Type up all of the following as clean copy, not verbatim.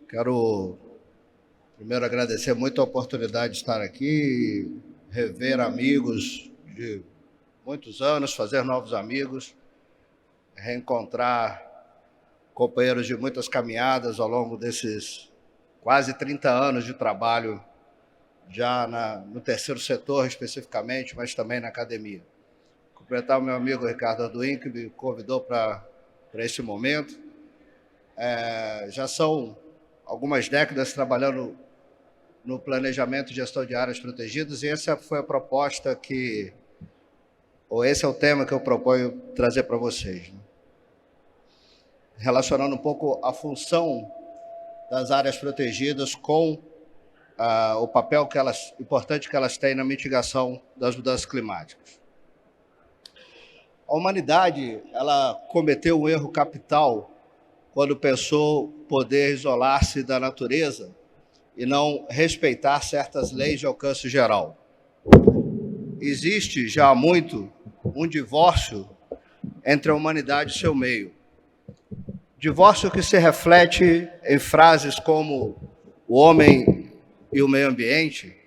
Quero primeiro agradecer muito a oportunidade de estar aqui, rever amigos de muitos anos, fazer novos amigos, reencontrar companheiros de muitas caminhadas ao longo desses quase 30 anos de trabalho, já no terceiro setor especificamente, mas também na academia. Cumprimentar o meu amigo Ricardo Arduin, que me convidou para esse momento. Já são algumas décadas trabalhando no planejamento e gestão de áreas protegidas, e essa foi a proposta esse é o tema que eu proponho trazer para vocês, né? Relacionando um pouco a função das áreas protegidas com o papel importante que elas têm na mitigação das mudanças climáticas. A humanidade, ela cometeu um erro capital quando pensou poder isolar-se da natureza e não respeitar certas leis de alcance geral. Existe já há muito um divórcio entre a humanidade e seu meio. Divórcio que se reflete em frases como o homem e o meio ambiente.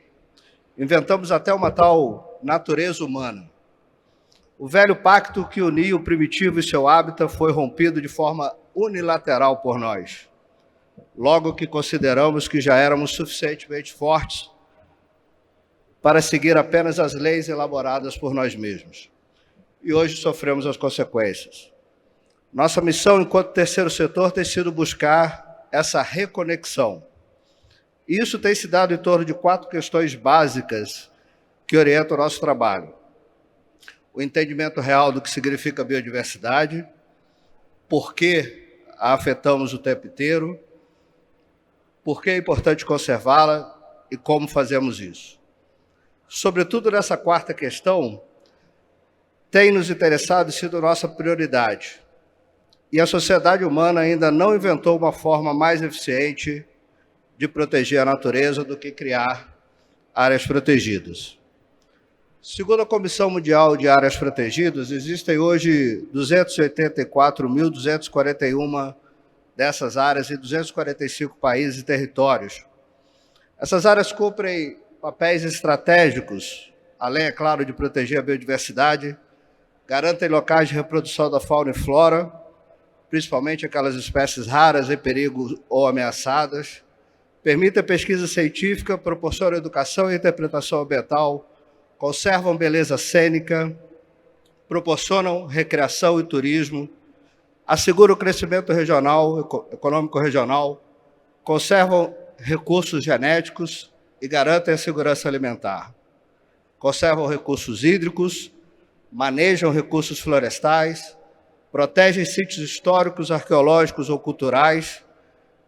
Inventamos até uma tal natureza humana. O velho pacto que unia o primitivo e seu hábitat foi rompido de forma unilateral por nós, logo que consideramos que já éramos suficientemente fortes para seguir apenas as leis elaboradas por nós mesmos. E hoje sofremos as consequências. Nossa missão enquanto terceiro setor tem sido buscar essa reconexão. E isso tem se dado em torno de 4 questões básicas que orientam o nosso trabalho. O entendimento real do que significa biodiversidade, por que a afetamos o tempo inteiro, por que é importante conservá-la e como fazemos isso. Sobretudo nessa 4ª questão, tem nos interessado e sido nossa prioridade. E a sociedade humana ainda não inventou uma forma mais eficiente de proteger a natureza do que criar áreas protegidas. Segundo a Comissão Mundial de Áreas Protegidas, existem hoje 284.241 dessas áreas em 245 países e territórios. Essas áreas cumprem papéis estratégicos, além, é claro, de proteger a biodiversidade, garantem locais de reprodução da fauna e flora, principalmente aquelas espécies raras, em perigo ou ameaçadas, permitem a pesquisa científica, proporcionam educação e interpretação ambiental, conservam beleza cênica, proporcionam recreação e turismo, asseguram o crescimento regional, econômico regional, conservam recursos genéticos e garantem a segurança alimentar. Conservam recursos hídricos, manejam recursos florestais, protegem sítios históricos, arqueológicos ou culturais,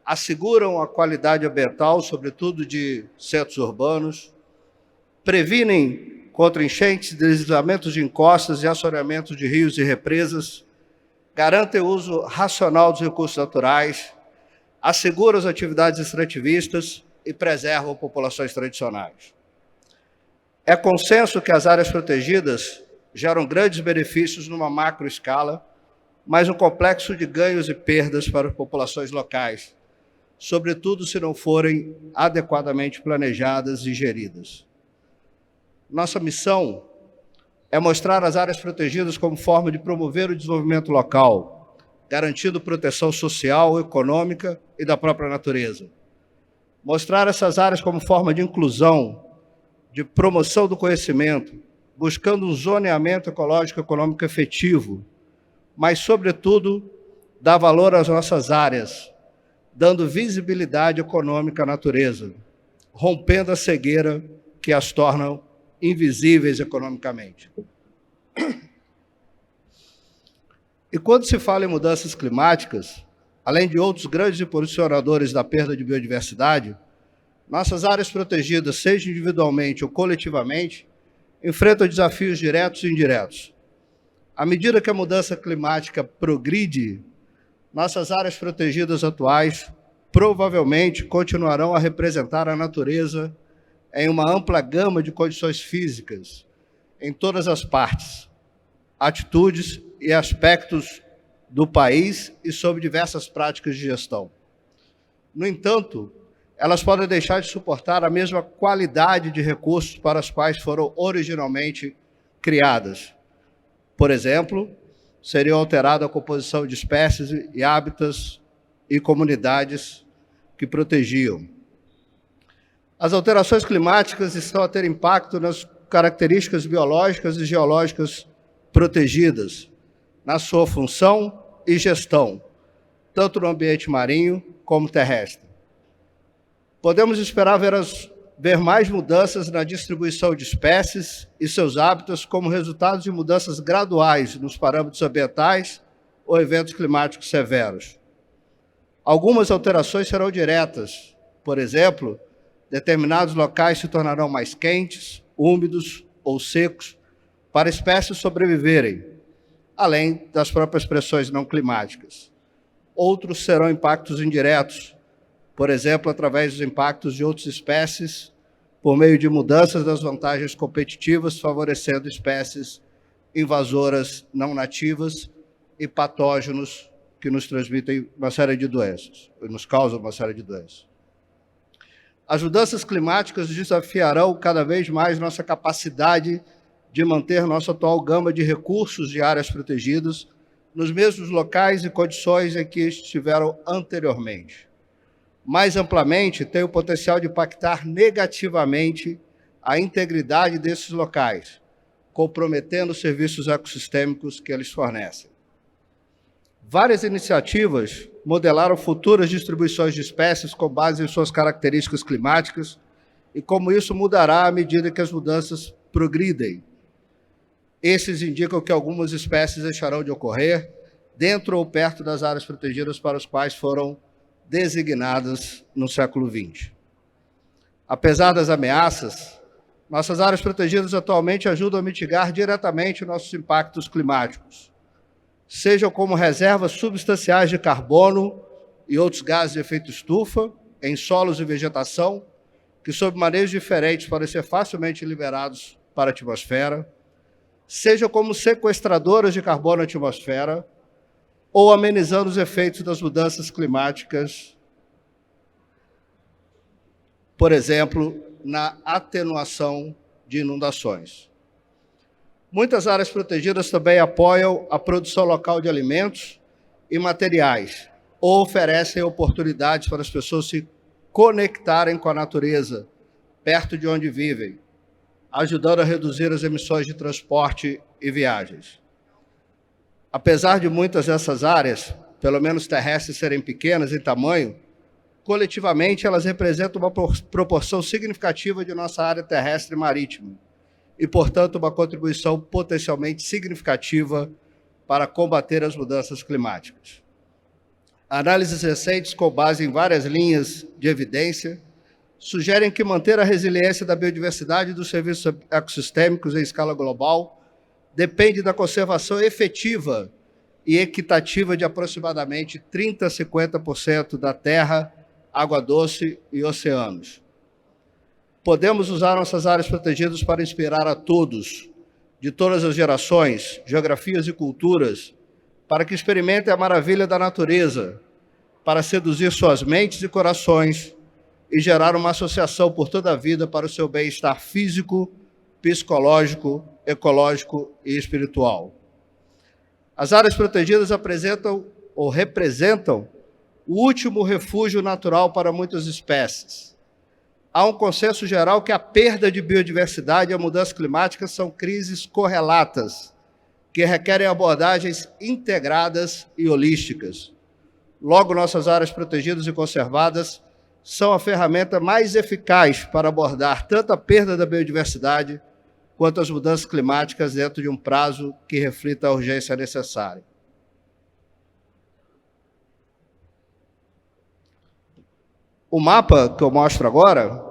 asseguram a qualidade ambiental, sobretudo de centros urbanos, previnem contra enchentes, deslizamentos de encostas e assoreamentos de rios e represas, garantem o uso racional dos recursos naturais, asseguram as atividades extrativistas e preservam populações tradicionais. É consenso que as áreas protegidas geram grandes benefícios numa macroescala, mas um complexo de ganhos e perdas para as populações locais, sobretudo se não forem adequadamente planejadas e geridas. Nossa missão é mostrar as áreas protegidas como forma de promover o desenvolvimento local, garantindo proteção social, econômica e da própria natureza. Mostrar essas áreas como forma de inclusão, de promoção do conhecimento, buscando um zoneamento ecológico e econômico efetivo, mas, sobretudo, dar valor às nossas áreas, dando visibilidade econômica à natureza, rompendo a cegueira que as torna invisíveis economicamente. E quando se fala em mudanças climáticas, além de outros grandes impulsionadores da perda de biodiversidade, nossas áreas protegidas, seja individualmente ou coletivamente, enfrentam desafios diretos e indiretos. À medida que a mudança climática progride, nossas áreas protegidas atuais provavelmente continuarão a representar a natureza em uma ampla gama de condições físicas, em todas as partes, atitudes e aspectos do país e sob diversas práticas de gestão. No entanto, elas podem deixar de suportar a mesma qualidade de recursos para as quais foram originalmente criadas. Por exemplo, seria alterada a composição de espécies e hábitats e comunidades que protegiam. As alterações climáticas estão a ter impacto nas características biológicas e geológicas protegidas, na sua função e gestão, tanto no ambiente marinho como terrestre. Podemos esperar ver mais mudanças na distribuição de espécies e seus hábitats como resultado de mudanças graduais nos parâmetros ambientais ou eventos climáticos severos. Algumas alterações serão diretas. Por exemplo, determinados locais se tornarão mais quentes, úmidos ou secos para espécies sobreviverem, além das próprias pressões não climáticas. Outros serão impactos indiretos, por exemplo, através dos impactos de outras espécies, por meio de mudanças das vantagens competitivas, favorecendo espécies invasoras não nativas e patógenos que nos transmitem uma série de doenças, nos causam uma série de doenças. As mudanças climáticas desafiarão cada vez mais nossa capacidade de manter nossa atual gama de recursos de áreas protegidas nos mesmos locais e condições em que estiveram anteriormente. Mais amplamente, tem o potencial de impactar negativamente a integridade desses locais, comprometendo os serviços ecossistêmicos que eles fornecem. Várias iniciativas modelaram futuras distribuições de espécies com base em suas características climáticas e como isso mudará à medida que as mudanças progridem. Esses indicam que algumas espécies deixarão de ocorrer dentro ou perto das áreas protegidas para as quais foram designadas no século XX. Apesar das ameaças, nossas áreas protegidas atualmente ajudam a mitigar diretamente nossos impactos climáticos, sejam como reservas substanciais de carbono e outros gases de efeito estufa em solos e vegetação, que sob maneios diferentes podem ser facilmente liberados para a atmosfera, sejam como sequestradoras de carbono na atmosfera, ou amenizando os efeitos das mudanças climáticas, por exemplo, na atenuação de inundações. Muitas áreas protegidas também apoiam a produção local de alimentos e materiais, ou oferecem oportunidades para as pessoas se conectarem com a natureza, perto de onde vivem, ajudando a reduzir as emissões de transporte e viagens. Apesar de muitas dessas áreas, pelo menos terrestres, serem pequenas em tamanho, coletivamente elas representam uma proporção significativa de nossa área terrestre e marítima e, portanto, uma contribuição potencialmente significativa para combater as mudanças climáticas. Análises recentes, com base em várias linhas de evidência, sugerem que manter a resiliência da biodiversidade e dos serviços ecossistêmicos em escala global depende da conservação efetiva e equitativa de aproximadamente 30% a 50% da terra, água doce e oceanos. Podemos usar nossas áreas protegidas para inspirar a todos, de todas as gerações, geografias e culturas, para que experimentem a maravilha da natureza, para seduzir suas mentes e corações e gerar uma associação por toda a vida para o seu bem-estar físico, psicológico, ecológico e espiritual. As áreas protegidas apresentam ou representam o último refúgio natural para muitas espécies. Há um consenso geral que a perda de biodiversidade e a mudança climática são crises correlatas, que requerem abordagens integradas e holísticas. Logo, nossas áreas protegidas e conservadas são a ferramenta mais eficaz para abordar tanto a perda da biodiversidade quanto as mudanças climáticas dentro de um prazo que reflita a urgência necessária. O mapa que eu mostro agora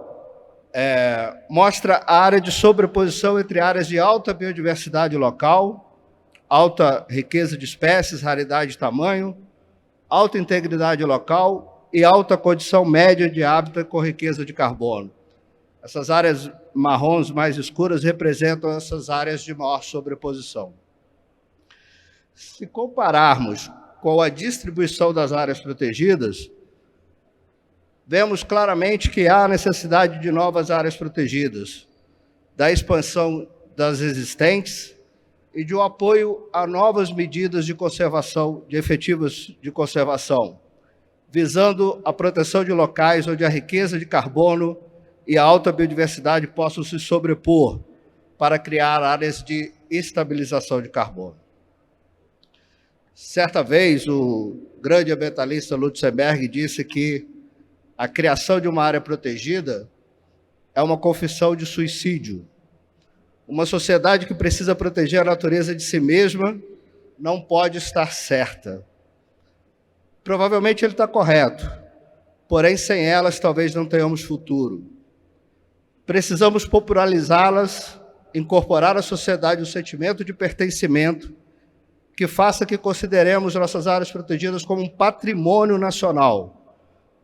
mostra a área de sobreposição entre áreas de alta biodiversidade local, alta riqueza de espécies, raridade de tamanho, alta integridade local e alta condição média de hábitat com riqueza de carbono. Essas áreas marrons mais escuras representam essas áreas de maior sobreposição. Se compararmos com a distribuição das áreas protegidas, vemos claramente que há necessidade de novas áreas protegidas, da expansão das existentes e de um apoio a novas medidas de conservação, de efetivas de conservação, visando a proteção de locais onde a riqueza de carbono e a alta biodiversidade possam se sobrepor para criar áreas de estabilização de carbono. Certa vez, o grande ambientalista Lutzenberg disse que a criação de uma área protegida é uma confissão de suicídio. Uma sociedade que precisa proteger a natureza de si mesma não pode estar certa. Provavelmente ele está correto, porém sem elas talvez não tenhamos futuro. Precisamos popularizá-las, incorporar à sociedade o sentimento de pertencimento que faça que consideremos nossas áreas protegidas como um patrimônio nacional,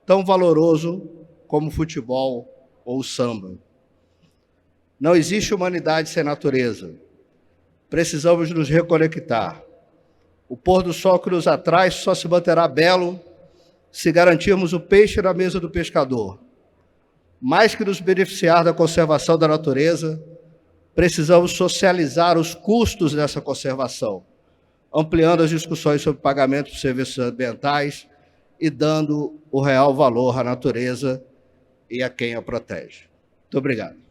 tão valoroso como o futebol ou o samba. Não existe humanidade sem natureza. Precisamos nos reconectar. O pôr do sol que nos atrai só se manterá belo se garantirmos o peixe na mesa do pescador. Mais que nos beneficiar da conservação da natureza, precisamos socializar os custos dessa conservação, ampliando as discussões sobre pagamento de serviços ambientais e dando o real valor à natureza e a quem a protege. Muito obrigado.